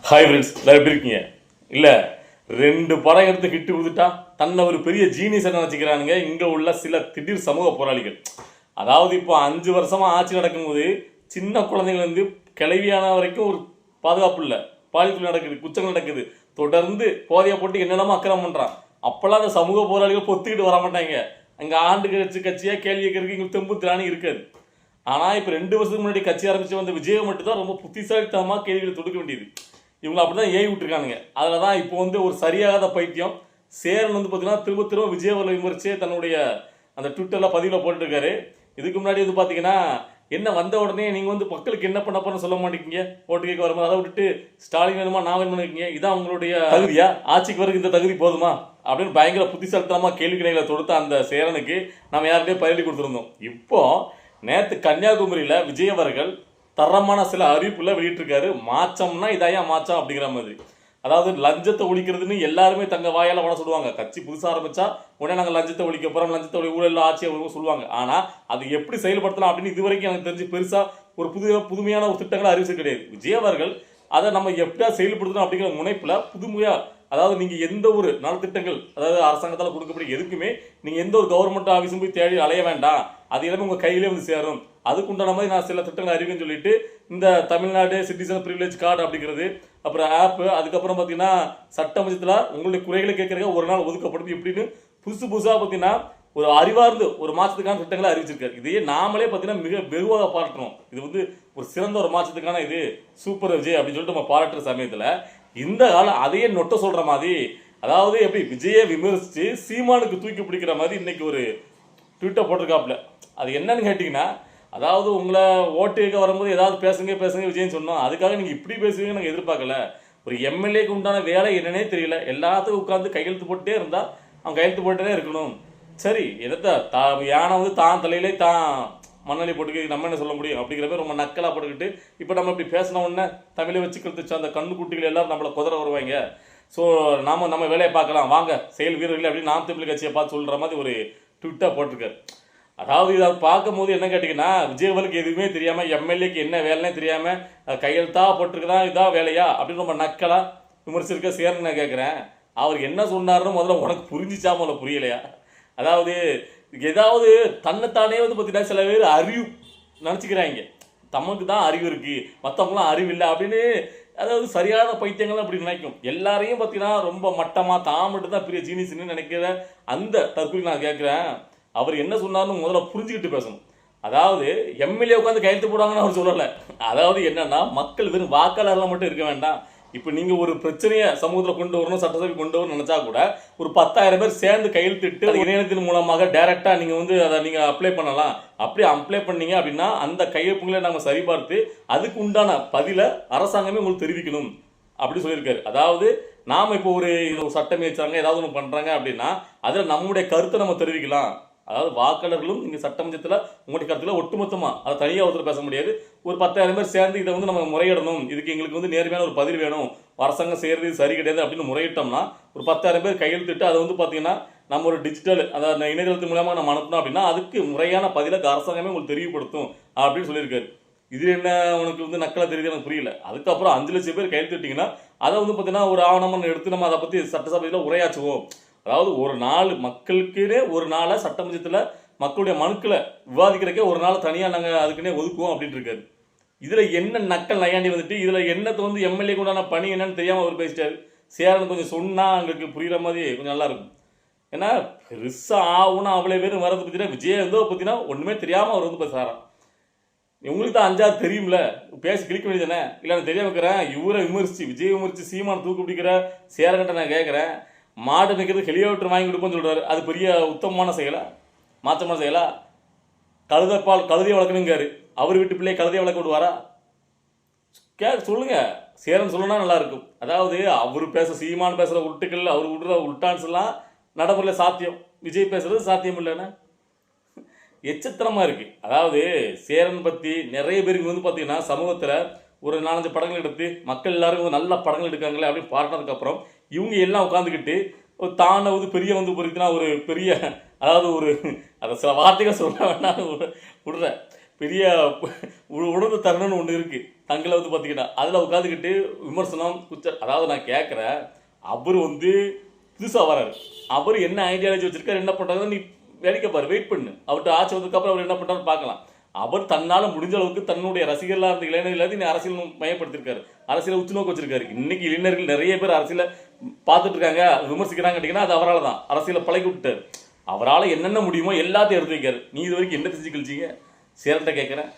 Hi friends, எல்லாரும் எப்படி இருக்கீங்க? இல்லை, 2 படம் எடுத்து ஹிட் கொடுத்துட்டா தன்னை ஒரு பெரிய ஜீனியஸை நினச்சிக்கிறானுங்க இங்கே உள்ள சில திடீர் சமூக போராளிகள். அதாவது இப்போ 5 வருஷமாக ஆட்சி நடக்கும்போது சின்ன குழந்தைங்கள்லேருந்து கிளவியான வரைக்கும் ஒரு பாதுகாப்பு இல்லை, பாலியல் நடக்குது, குற்றங்கள் நடக்குது, தொடர்ந்து போதையை போட்டு என்னென்னமோ அக்கிரமம் பண்ணுறான். அப்போல்லாம் அந்த சமூக போராளிகள் பொத்துக்கிட்டு வர மாட்டாங்க. அங்கே ஆண்டு கட்சியாக கேள்வி கேட்கறதுக்கு இங்கே தெம்பு திராணி இருக்காது. ஆனால் இப்போ 2 வருஷத்துக்கு முன்னாடி கட்சி ஆரம்பித்து வந்த விஜய் மட்டும் தான் ரொம்ப புத்திசாலித்தனமாக கேள்விகளை தொடுக்க வேண்டியது. இவங்க அப்படி தான் ஏவி விட்டுருக்கானுங்க. அதில் தான் இப்போ ஒரு சரியாகாத பைத்தியம் சேரன் பார்த்தீங்கன்னா திரும்ப திரும்ப விஜய் அவர்களை விமர்சித்து தன்னுடைய அந்த ட்விட்டரில் பதிவில் போட்டுருக்காரு. இதுக்கு முன்னாடி பார்த்தீங்கன்னா என்ன வந்த உடனே நீங்கள் மக்களுக்கு என்ன பண்ண போறன்னு சொல்ல மாட்டேங்கிங்க, ஓட்டு கேட்க வரும்போது அதை விட்டுட்டு ஸ்டாலின் வேணுமா நான் வேணுமா இருக்கீங்க, இதான் உங்களுடைய தகுதியா, ஆட்சிக்கு வரைக்கும் இந்த தகுதி போதுமா அப்படின்னு பயங்கர புத்திசாலித்தனமாக கேள்விகளை தொடுத்த அந்த சேரனுக்கு நம்ம யார்கிட்டயே பதிலடி கொடுத்துருந்தோம். இப்போ நேற்று கன்னியாகுமரியில் விஜய் அவர்கள் தரமான சில அறிவிப்புல வெளியிட்டிருக்காரு. மாற்றம்னா இதாயா மாற்றம் அப்படிங்கிற மாதிரி. அதாவது லஞ்சத்தை ஒழிக்கிறதுன்னு எல்லாருமே தங்க வாயால வட சொல்லுவாங்க. கட்சி புதுசாக ஆரம்பிச்சா உடனே நாங்கள் லஞ்சத்தை ஒழிக்க போறோம், லஞ்சத்தை ஊழல் ஆட்சியை சொல்லுவாங்க. ஆனா அது எப்படி செயல்படுத்தலாம் அப்படின்னு இதுவரைக்கும் எனக்கு தெரிஞ்சு பெருசா ஒரு புதுமையான ஒரு திட்டங்களை அறிவிச்சு கிடையாது. விஜய் அவர்கள் அதை நம்ம எப்படியா செயல்படுத்தணும் அப்படிங்கிற முனைப்புல புதுமையா, அதாவது நீங்க எந்த ஒரு நலத்திட்டங்கள், அதாவது அரசாங்கத்தால் கொடுக்கப்படும் எதுக்குமே நீங்க எந்த ஒரு கவர்மெண்ட் ஆஃபீஸும் போய் தேடி அலைய வேண்டாம், அது எல்லாமே உங்க கையிலே சேரும், அதுக்குண்டான மாதிரி நான் சில திட்டங்கள் அறிவிக்கன்னு சொல்லிட்டு இந்த தமிழ்நாடு சிட்டிசன் ப்ரிவிலேஜ் கார்டு அப்படிங்கிறது, அப்புறம் ஆப்பு, அதுக்கப்புறம் பார்த்தீங்கன்னா சட்டமன்றத்தில் உங்களுடைய குறைகளை கேட்கறதுக்கு ஒரு நாள் ஒதுக்கப்படுது இப்படின்னு புதுசாக பார்த்தீங்கன்னா ஒரு அறிவார்ந்து ஒரு மாற்றத்துக்கான திட்டங்களை அறிவிச்சிருக்காரு. இதையே நாமளே பார்த்தீங்கன்னா மிக வெகுவாக பாராட்டுறோம். இது ஒரு சிறந்த ஒரு மாற்றத்துக்கான இது சூப்பர் விஜய் அப்படின்னு சொல்லிட்டு நம்ம பாராட்டுற சமயத்தில் இந்த காலம் அதையே நொட்ட சொல்ற மாதிரி, அதாவது எப்படி விஜயை விமர்சித்து சீமானுக்கு தூக்கி பிடிக்கிற மாதிரி இன்னைக்கு ஒரு ட்விட்டர் போட்டிருக்காப்புல. அது என்னன்னு கேட்டிங்கன்னா, அதாவது உங்களை ஓட்டு கேட்க வரும்போது ஏதாவது பேசுங்க விஜய்னு சொன்னோம், அதுக்காக நீங்கள் இப்படி பேசுவீங்கன்னு நாங்கள் எதிர்பார்க்கல. ஒரு எம்எல்ஏக்கு உண்டான வேலை என்னன்னே தெரியல, எல்லாத்துக்கும் உட்காந்து கையெழுத்து போட்டுட்டே இருந்தால் அவன் கையெழுத்து போட்டுட்டே இருக்கணும். சரி, எதத்த யானை தான் தலையிலே தான் மண்ணலி போட்டுக்க நம்ம என்ன சொல்ல முடியும் அப்படிங்கிற மாதிரி ரொம்ப நக்கலாக போட்டுக்கிட்டு இப்போ நம்ம இப்படி பேசின உடனே தமிழை வச்சு கழுத்துச்சு அந்த கண்ணு குட்டிகள் எல்லாரும் நம்மளை குதிரை வருவாங்க. ஸோ நம்ம வேலையை பார்க்கலாம் வாங்க செயல் வீரர்கள் அப்படின்னு நாம் தமிழ் கட்சியை பார்த்து சொல்கிற மாதிரி ஒரு ட்விட்டர் போட்டிருக்காரு. அதாவது இதை பார்க்கும் போது என்ன கேட்டிங்கன்னா, விஜயவலுக்கு எதுவுமே தெரியாமல், எம்எல்ஏக்கு என்ன வேலைன்னே தெரியாமல் கையெழுத்தா போட்டிருக்குதான் இதான் வேலையா அப்படின்னு ரொம்ப நக்கலாக விமர்சிருக்க சேரன் நான் கேட்குறேன். அவர் என்ன சொன்னார்னு முதல்ல உனக்கு புரிஞ்சிச்சா முதல்ல புரியலையா? அதாவது ஏதாவது தன்னைத்தானே பார்த்தீங்கன்னா சில பேர் அறிவு நினச்சிக்கிறாங்க, தமக்கு தான் அறிவு இருக்குது மற்றவங்களாம் அறிவு இல்லை அப்படின்னு. அதாவது சரியான பைத்தியங்கள்லாம் அப்படி நினைக்கும். எல்லாரையும் பார்த்தீங்கன்னா ரொம்ப மட்டமாக தான் மட்டும் தான் பெரிய ஜீனியஸ்ன்னு நினைக்கிற அந்த தற்கொலை நான் கேட்குறேன். அவர் என்ன சொன்னார்னு முதல்ல புரிஞ்சுக்கிட்டு பேசணும். அதாவது எம்எல்ஏ உட்காந்து கையெழுத்து போடுவாங்கன்னு அவர் சொல்லலை. அதாவது என்னன்னா, மக்கள் வெறும் வாக்காளர்கள் மட்டும் இருக்க வேண்டாம். இப்போ நீங்கள் ஒரு பிரச்சனையை சமூகத்தில் கொண்டு வரணும், சட்டசபை கொண்டு வரணும்னு நினச்சா கூட ஒரு 10,000 பேர் சேர்ந்து கையெழுத்திட்டு இணையத்தின் மூலமாக டைரெக்டாக நீங்கள் அதை நீங்கள் அப்ளை பண்ணலாம். அப்படி அப்ளை பண்ணீங்க அப்படின்னா அந்த கையொப்புங்களை நம்ம சரிபார்த்து அதுக்கு உண்டான பதிலை அரசாங்கமே உங்களுக்கு தெரிவிக்கணும் அப்படி சொல்லியிருக்காரு. அதாவது நாம் இப்போ ஒரு சட்டம் ஏற்றாங்க, ஏதாவது ஒன்று பண்ணுறாங்க அப்படின்னா அதில் நம்முடைய கருத்தை நம்ம தெரிவிக்கலாம். அதாவது வாக்காளர்களும் நீங்கள் சட்டமன்றத்தில் உங்களுடைய கருத்தில் ஒட்டுமொத்தமாக அதை தனியாக ஒருத்தர் பேச முடியாது. ஒரு 10,000 பேர் சேர்ந்து இதை நம்ம முறையிடணும், இதுக்கு எங்களுக்கு நேர்மையான ஒரு பதில் வேணும், அரசாங்கம் செய்கிறது சரி கிடையாது அப்படின்னு முறையிட்டோம்னா ஒரு 10,000 பேர் கையெழுத்திட்டு அதை பார்த்தீங்கன்னா நம்ம ஒரு டிஜிட்டல், அதாவது இணையதளத்தின் மூலமாக நம்ம அனுப்பணும் அப்படின்னா அதுக்கு முறையான பதிலை அரசாங்கமே உங்களுக்கு தெரியப்படுத்தும் அப்படின்னு சொல்லியிருக்காரு. இது என்ன உனக்கு நக்கலாக தெரியுது எனக்கு புரியல. அதுக்கப்புறம் 5 லட்சம் பேர் கையெழுத்திட்டிங்கன்னா அதை பார்த்தீங்கன்னா ஒரு ஆவணம் எடுத்து நம்ம அதை பற்றி சட்டசபையில் உரையாற்றுவோம். அதாவது ஒரு நாள் மக்களுக்குன்னே ஒரு நாளை சட்டமன்றத்தில் மக்களுடைய மனுக்களை விவாதிக்கிறக்கே ஒரு நாள் தனியாக நாங்கள் அதுக்குன்னே ஒதுக்குவோம் அப்படின்ட்டு இருக்காரு. இதில் என்ன நக்கல் நையாண்டி வந்துட்டு இதில் என்னத்தை எம்எல்ஏ கொண்டான பணி என்னன்னு தெரியாமல் அவர் பேசிட்டாரு. சேரன் கொஞ்சம் சொன்னால் எங்களுக்கு புரிகிற மாதிரி கொஞ்சம் நல்லா இருக்கும். ஏன்னா பெருசாக ஆகுனா அவ்வளோ பேர் வரது பார்த்தீங்கன்னா விஜய் பார்த்தீங்கன்னா ஒன்றுமே தெரியாமல் அவர் பேசுகிறாராம். உங்களுக்கு தான் 5 தெரியும்ல, பேசி கிளிக்க வேண்டியதானே? இல்லை நான் தெரியாம இருக்கிறேன். இவரை விமர்சித்து விஜய் விமர்சித்து சீமான தூக்கு பிடிக்கிற சேரன்கிட்ட நான் கேட்குறேன், மாடு நிற்கிறது ஹெலிகாப்டர் வாங்கி கொடுப்போன்னு சொல்கிறாரு. அது பெரிய உத்தமமான செயலா, மாற்றமான செயலா? கழுதையை வளர்க்கணுங்காரு, அவர் வீட்டு பிள்ளையை கழுதையை வளர்க்க விடுவாரா? சொல்லுங்க, சேரன் சொல்லணும்னா நல்லா இருக்கும். அதாவது அவர் சீமான் பேசுகிற உருட்டுக்கள், அவர் விடுற உருட்டான்ஸ் எல்லாம் நடைமுறையில் சாத்தியம், விஜய் பேசுறது சாத்தியம் இல்லைன்னா எச்சத்தனமாக இருக்குது. அதாவது சேரன் பற்றி நிறைய பேருக்கு பார்த்தீங்கன்னா சமூகத்தில் ஒரு 4-5 படங்கள் எடுத்து மக்கள் எல்லாரும் நல்ல படங்கள் எடுக்காங்களே அப்படின்னு பாராட்டினதுக்கப்புறம் இவங்க எல்லாம் உட்காந்துக்கிட்டு தானே பெரிய பொறுத்தினா ஒரு பெரிய, அதாவது அதை சில வார்த்தைகள் சொல்ல வேண்டாம் விடுற பெரிய உணர்வு தருணம்னு ஒன்று இருக்குது தங்களை வந்து பார்த்தீங்கன்னா அதில் உட்காந்துக்கிட்டு விமர்சனம் அதாவது நான் கேட்குறேன், அவர் வந்து புதுசாக வராரு, அவர் என்ன ஐடியாலஜி வச்சிருக்காரு, என்ன பண்ணுறாரு, நீ வேடிக்கை பாரு, வெயிட் பண்ணு, அவர்கிட்ட ஆட்சி வந்ததுக்கப்புறம் அவர் என்ன பண்ணுறாரு பார்க்கலாம். அவர் தன்னால் முடிஞ்ச அளவுக்கு தன்னுடைய ரசிகர்களாக இருந்த இளைஞர்கள் எல்லாத்தையும் அரசியல் மையப்படுத்திருக்காரு, அரசியலை உச்சு நோக்க வச்சிருக்காரு. இன்னைக்கு இளைஞர்கள் நிறைய பேர் அரசியலை பார்த்துட்டு இருக்காங்க, விமர்சிக்கிறாங்க கேட்டிங்கன்னா அது அவரால் தான். அரசியலை பழகி விட்டார். அவரால் என்னென்ன முடியுமோ எல்லாத்தையும் எடுத்து வைக்காரு. நீ இது வரைக்கும் என்ன செஞ்சு கழிச்சிங்க? சேரன்ட்ட கேட்குறேன்.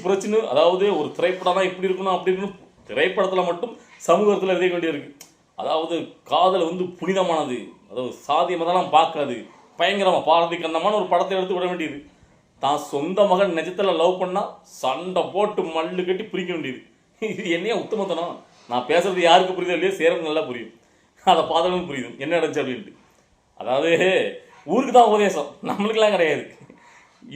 புரட்சின்னு அதாவது ஒரு திரைப்படம் தான் இப்படி இருக்கணும் அப்படி இருக்கணும், திரைப்படத்தில் மட்டும் சமூகத்தில் எழுத வேண்டியிருக்கு. அதாவது காதல் வந்து புனிதமானது, அதாவது சாதி மதம்லாம் பார்க்காது, பயங்கரமாக பாரதி கண்ணமான ஒரு படத்தை எடுத்து விட வேண்டியது. தான் சொந்த மகன் நிஜத்தில் லவ் பண்ணால் சண்டை போட்டு மல்லு கட்டி பிரிக்க வேண்டியது. இது என்னையா உத்தமத்தனம்? நான் பேசுறது யாருக்கு புரியுதோ இல்லையோ சேரன் நல்லா புரியும், அதை பார்த்தவங்களும் புரியுது என்ன நடந்துச்சு அப்படின்ட்டு. அதாவது ஊருக்கு தான் உபதேசம், நம்மளுக்கெல்லாம் கிடையாது.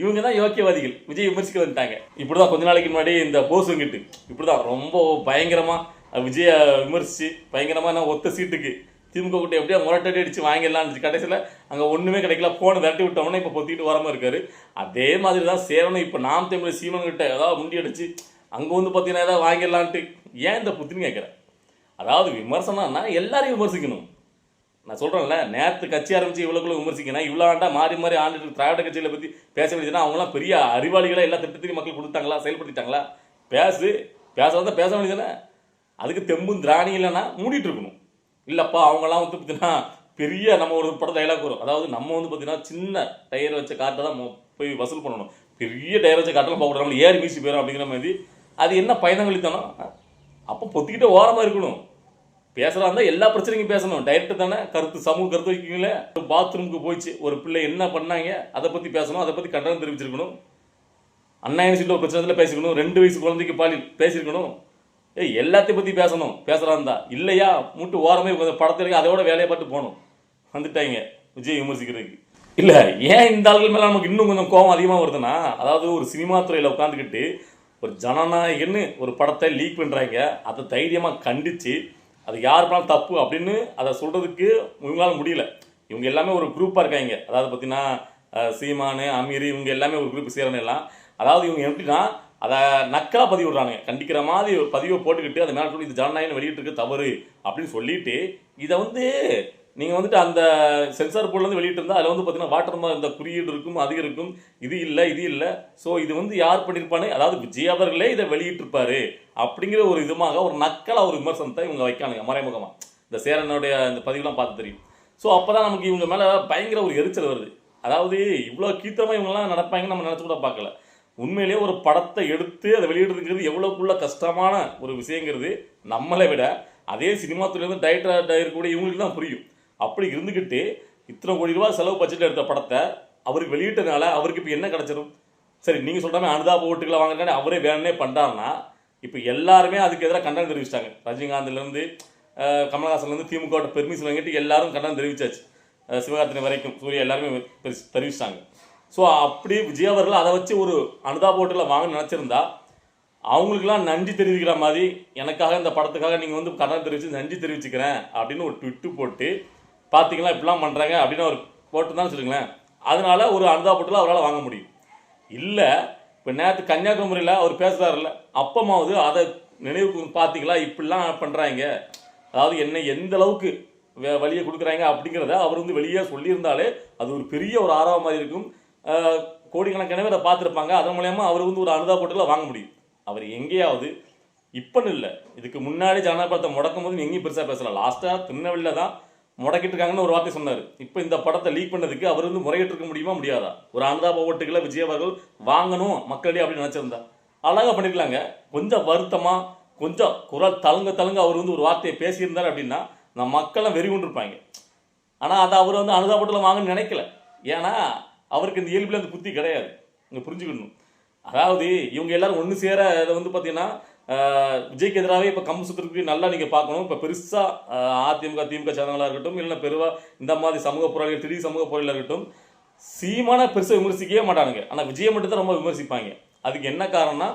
இவங்க தான் யோக்கியவாதிகள். விஜய் விமர்சிக்க வந்துட்டாங்க. இப்படி தான் கொஞ்ச நாளைக்கு முன்னாடி இந்த போஸுங்கிட்டு இப்படி தான் ரொம்ப பயங்கரமாக விஜயை விமர்சித்து பயங்கரமாக நான் ஒத்த சீட்டுக்கு திமுக கூட்ட எப்படியா முரட்டடி அடித்து வாங்கிடலான்னு கடைசியில் அங்கே ஒன்றுமே கிடைக்கல, ஃபோனை விரட்டி விட்டோம்னா இப்போ பொத்திட்டு வராமல் இருக்காரு. அதே மாதிரி தான் சேரணும். இப்போ நாம் தமிழ் சீமன்கிட்ட ஏதாவது முண்டி அடிச்சு அங்கே வந்து பார்த்தீங்கன்னா ஏதாவது வாங்கிடலான்ட்டு ஏன் இந்த புத்தின்னு கேட்குறேன். அதாவது விமர்சனம்னா எல்லாரையும் விமர்சிக்கணும். நான் சொல்கிறேன்ல, நேற்று கட்சி ஆரம்பித்து இவ்வளோக்குள்ள விமர்சிக்கணும், இவ்வளோ ஆண்டா மாறி மாறி ஆண்டுட்டு திராவிட கட்சிகளை பற்றி பேச வேண்டியதுன்னா அவங்களாம் பெரிய அறிவாளிகளை எல்லா திட்டத்தையும் மக்கள் கொடுத்தாங்களா, செயல்படுத்திட்டாங்களா? பேச வந்தால் பேச வேண்டியதுதானே. அதுக்கு தெம்பும் திராணி இல்லைன்னா மூடிட்டு இருக்கணும். இல்லைப்பா அவங்களாம் வந்து பார்த்தீங்கன்னா பெரிய நம்ம ஒரு படம் டைலாக் வரும், அதாவது நம்ம வந்து பார்த்தீங்கன்னா சின்ன டயர் வச்ச காட்டை தான் போய் வசூல் பண்ணணும், பெரிய டயர் வச்ச காட்டெல்லாம் போகக்கூடாது, நம்ம ஏறி மீசி போயிடும் அப்படிங்கிற மாதிரி. அது என்ன பயணங்களித்தானோ? அப்போ பொத்திக்கிட்டே ஓரமாக இருக்கணும். பேசுகிறா இருந்தால் எல்லா பிரச்சனைக்கும் பேசணும். டைரக்ட் தானே, சமூக கருத்து வைக்கிங்களே. பாத்ரூமுக்கு போயிடுச்சு ஒரு பிள்ளை, என்ன பண்ணாங்க அதை பற்றி பேசணும், அதை பற்றி கண்டனம் தெரிவிச்சிருக்கணும். அண்ணா யூனிவர்சிட்டியில் ஒரு பிரச்சனை பேசிக்கணும், 2 வயசு குழந்தைக்கு பாலியல் பேசியிருக்கணும். எல்லாத்தையும் பற்றி பேசணும். பேசுகிறா இருந்தா இல்லையா மூட்டு ஓரமே படத்தில் அதோட வேலையை பார்த்து போகணும். வந்துட்டாங்க விஜய் விமர்சிக்கிறதுக்கு. இல்லை ஏன் இந்த ஆள்கள் மேலே நமக்கு இன்னும் கொஞ்சம் கோபம் அதிகமாக வருதுன்னா, அதாவது ஒரு சினிமா துறையில் உட்காந்துக்கிட்டு ஒரு ஜனநாயகன்னு ஒரு படத்தை லீக் பண்ணுறாங்க, அதை தைரியமாக கண்டித்து அது யார் பண்ணாலும் தப்பு அப்படின்னு அதை சொல்கிறதுக்கு இவங்களால முடியல. இவங்க எல்லாமே ஒரு குரூப்பாக இருக்காங்க. அதாவது பார்த்தீங்கன்னா சீமானு அமீர் இவங்க எல்லாமே ஒரு குரூப் சேரணும் எல்லாம். அதாவது இவங்க எப்படின்னா அதை நக்கலாக பதிவு விடுறாங்க, கண்டிக்கிற மாதிரி ஒரு பதிவை போட்டுக்கிட்டு அதை மேலே சொல்லி இது ஜனநாயகம் வெளியிட்டிருக்கு தவறு அப்படின்னு சொல்லிட்டு இதை வந்து நீங்கள் வந்துட்டு அந்த சென்சார் போர்ட்லேருந்து வெளியிட்டு இருந்தால் அதில் வந்து பார்த்தீங்கன்னா வாட்டர் இந்த குறியீடு இருக்கும், அதிகம் இருக்கும், இது இல்லை. ஸோ இது வந்து யார் பண்ணியிருப்பானு, அதாவது விஜய் அவர்களே இதை வெளியிட்டிருப்பாரு அப்படிங்கிற ஒரு இதுமாக ஒரு நக்கலாக ஒரு விமர்சனத்தை இவங்க வைக்கானுங்க மறைமுகமாக. இந்த சேரனுடைய இந்த பதிவுலாம் பார்த்து தெரியும். ஸோ அப்போ தான் நமக்கு இவங்க மேலே பயங்கர ஒரு எரிச்சல் வருது. அதாவது இவ்வளோ கீத்தமாக இவங்கெல்லாம் நடப்பாங்கன்னு நம்ம நினச்சி கூட பார்க்கல. உண்மையிலேயே ஒரு படத்தை எடுத்து அதை வெளியிடுறதுங்கிறது எவ்வளோக்குள்ள கஷ்டமான ஒரு விஷயங்கிறது நம்மளை விட அதே சினிமா துறையிலேருந்து டைரக்டர் இருக்கக்கூடிய இவங்களுக்கு தான் புரியும். அப்படி இருந்துக்கிட்டு இத்தனை கோடி ரூபா செலவு பட்ஜெட்டில் எடுத்த படத்தை அவருக்கு வெளியிட்டனால அவருக்கு இப்போ என்ன கிடச்சிடும்? சரி நீங்கள் சொல்கிற மாதிரி அனுதாப ஓட்டுகளை வாங்கினாலே அவரே வேணுன்னே பண்ணுறாருன்னா இப்போ எல்லாருமே அதுக்கு எதிராக கண்டனம் தெரிவிச்சிட்டாங்க. ரஜினிகாந்த்லேருந்து கமல்ஹாசன்லேருந்து திமுக பெர்மிஷன் வாங்கிட்டு எல்லாரும் கண்டனம் தெரிவிச்சாச்சு. சிவகார்த்திகேயன் வரைக்கும் சூர்யா எல்லாருமே தெரிவிச்சிட்டாங்க. ஸோ அப்படி விஜய் அவர்கள் அதை வச்சு ஒரு அனுதாப ஓட்டுகளை வாங்க நினச்சிருந்தா அவங்களுக்குலாம் நன்றி தெரிவிக்கிற மாதிரி எனக்காக இந்த படத்துக்காக நீங்கள் வந்து கண்டனம் தெரிவித்து நன்றி தெரிவிச்சுக்கிறேன் அப்படின்னு ஒரு ட்விட்டு போட்டு பார்த்தீங்களா இப்படிலாம் பண்ணுறாங்க அப்படின்னு அவர் போட்டு தான் வச்சுருங்களேன். அதனால ஒரு அனுதாப ஓட்டுகளை அவரால் வாங்க முடியும். இல்லை இப்போ நேற்று கன்னியாகுமரியில் அவர் பேசுகிறாருல்ல, அப்பமாவது அதை நினைவுக்கு பார்த்தீங்களா இப்படிலாம் பண்ணுறாங்க, அதாவது என்ன எந்த அளவுக்கு வழியை கொடுக்குறாங்க அப்படிங்கிறத அவர் வந்து வெளியே சொல்லியிருந்தாலே அது ஒரு பெரிய ஒரு ஆர்வம் மாதிரி இருக்கும். கோடிக்கணக்கானவே அதை பார்த்துருப்பாங்க. அதன் மூலயமா அவர் வந்து ஒரு அனுதாப ஓட்டுகளை வாங்க முடியும். அவர் எங்கேயாவது இப்போன்னு இல்லை, இதுக்கு முன்னாடி ஜனநாயக படத்தை முடக்கும் போது எங்கேயும் பெருசாக பேசலாம். லாஸ்ட்டாக திருநெல்வேலியில் தான் முடக்கிட்டு இருக்காங்கன்னு ஒரு வார்த்தை சொன்னார். இப்போ இந்த படத்தை லீக் பண்ணதுக்கு அவர் வந்து முறையிட்டு இருக்க முடியுமா முடியாதா? ஒரு அனுதாப ஓட்டுகளை விஜய் அவர்கள் வாங்கணும் மக்களிடையே அப்படின்னு நினச்சிருந்தா அழகாக பண்ணிக்கலாங்க. கொஞ்சம் வருத்தமாக கொஞ்சம் குரல் தழுங்க அவர் வந்து ஒரு வார்த்தையை பேசியிருந்தார் அப்படின்னா நம்ம மக்கள்லாம் வெறி கொண்டிருப்பாங்க. ஆனால் அதை அவர் வந்து அனுதாப ஓட்டுகளை வாங்கன்னு நினைக்கல. ஏன்னா அவருக்கு இந்த இயல்பில் அந்த புத்தி கிடையாது. இங்கே புரிஞ்சுக்கணும். அதாவது இவங்க எல்லாரும் ஒன்று சேர அதை வந்து பார்த்தீங்கன்னா விஜய்க்கு எதிராகவே இப்போ கம்பு சுற்றுக்கு நல்லா நீங்கள் பார்க்கணும். இப்போ பெருசாக அதிமுக திமுக சேனங்களாக இருக்கட்டும், இல்லைன்னா பெருவாக இந்த மாதிரி சமூக போராளிகள் திடீர் சமூக போராளிகள் இருக்கட்டும், சீமான பெருசாக விமர்சிக்கவே மாட்டானுங்க. ஆனால் விஜயை மட்டும் தான் ரொம்ப விமர்சிப்பாங்க. அதுக்கு என்ன காரணம்னா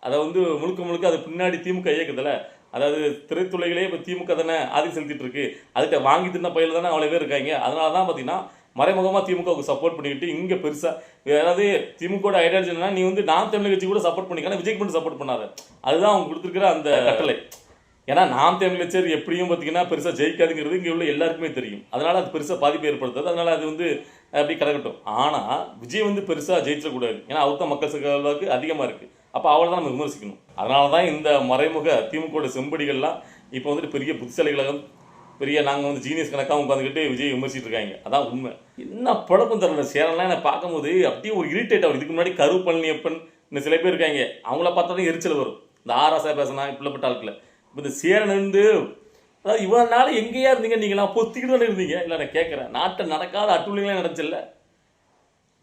அதை வந்து முழுக்க அது பின்னாடி திமுக இயக்கத்தில், அதாவது திரைத்துறைகளே இப்போ திமுக தானே ஆதிக்கம் செலுத்திட்டு இருக்கு, அதுகிட்ட வாங்கி தின்ன பயில தானே அவ்வளோ பேர் இருக்காங்க. அதனால தான் பார்த்தீங்கன்னா மறைமுகமாக திமுகவுக்கு சப்போர்ட் பண்ணிக்கிட்டு இங்கே பெருசாக அதாவது திமுக ஐடியாலஜி என்னன்னா நீ வந்து நாம் தமிழர் கட்சி கூட சப்போர்ட் பண்ணிக்கலாம், விஜய்க்கு மட்டும் சப்போர்ட் பண்ணாத. அதுதான் அவங்க கொடுத்துருக்கிற அந்த கட்டளை. ஏன்னா நாம் தமிழர் எப்படியும் பார்த்தீங்கன்னா பெருசாக ஜெயிக்காதுங்கிறது இங்கே உள்ள எல்லாருக்குமே தெரியும். அதனால் அது பெருசாக பாதிப்பு ஏற்படுத்தாது. அதனால் அது வந்து அப்படி கிடக்கட்டும். ஆனால் விஜய் வந்து பெருசாக ஜெயிச்சிடக்கூடாது. ஏன்னா அவர் தான் மக்கள் செல்வாக்கு அதிகமாக இருக்குது. அப்போ அவளை தான் நம்ம விமர்சிக்கணும். அதனால தான் இந்த மறைமுக திமுக செம்படிகள்லாம் இப்போ வந்துட்டு பெரிய புத்திசாலிகளாக பெரிய நாங்கள் வந்து ஜீனியஸ் கணக்காக உட்காந்துக்கிட்டு விஜய் விமர்சிட்டு இருக்காங்க. அதான் உண்மை. என்ன பழக்கம் தரல சேரலாம் என்னை பார்க்கும்போது அப்படியே ஒரு இரிட்டேட் ஆகும். இதுக்கு முன்னாடி கரு பழனியப்பன் இந்த சில பேர் இருக்காங்க, அவங்கள பார்த்தா தான் எரிச்சல் வரும். இந்த ஆராசா பேசினா இப்படிப்பட்ட ஆட்களை. இப்போ இந்த சேரன் வந்து அதாவது இவ்வளோ நாள் எங்கேயா இருந்தீங்க நீங்களாம் பொத்திக்கிட்டு தானே இருந்தீங்க. இல்லை நான் கேட்குறேன், நாட்டை நடக்காத அட்டுழியெல்லாம் நடந்துச்சுல்ல,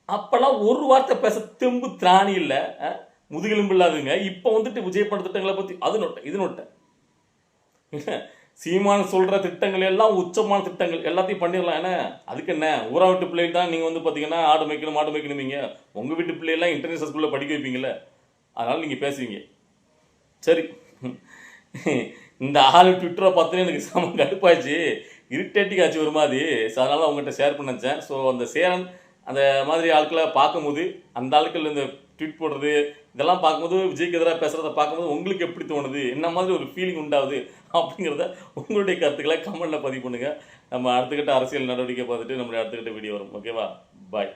அப்போல்லாம் ஒரு வார்த்தை பேச தெம்பு திராணி இல்லை, முதுகெலும்பு இல்லாதுங்க. இப்போ வந்துட்டு விஜய் பண்ண திட்டங்களை பற்றி அது நோட்டை இது நோட்டை சீமான் சொல்கிற திட்டங்கள் எல்லாம் உச்சமான திட்டங்கள் எல்லாத்தையும் பண்ணிடலாம். ஏன்னா அதுக்கு என்ன ஊரா வீட்டு பிள்ளைகள் தான் நீங்கள் வந்து பார்த்தீங்கன்னா ஆடு மேய்க்கணும் மாடு மேய்க்கணுமீங்க. உங்கள் வீட்டு பிள்ளைகள்லாம் இன்டர்நேஷனல் ஸ்கூலில் படிக்க வைப்பீங்களே, அதனால் நீங்கள் பேசுவீங்க. சரி, இந்த ஆள் ட்விட்டரை பார்த்துன்னு எனக்கு செம கடுப்பாச்சு, இரிட்டேட்டிங் ஆச்சு ஒரு மாதிரி. ஸோ அதனால் அவங்ககிட்ட ஷேர் பண்ண நினச்சேன். ஸோ அந்த சேரன் அந்த மாதிரி ஆட்களை பார்க்கும்போது, அந்த ஆட்கள் இந்த ட்வீட் போடுறது இதெல்லாம் பார்க்கும்போது, விஜய்க்கு எதிராக பேசுகிறத பார்க்கும்போது உங்களுக்கு எப்படி தோணுது, என்ன மாதிரி ஒரு ஃபீலிங் உண்டாகுது அப்படிங்கிறத உங்களுடைய கருத்துக்களை கமெண்ட்டில் பதிவு பண்ணுங்கள். நம்ம அடுத்துக்கிட்ட அரசியல் நடவடிக்கை பார்த்துட்டு நம்மளுடைய அடுத்துக்கிட்ட வீடியோ வரும். ஓகேவா? பாய்.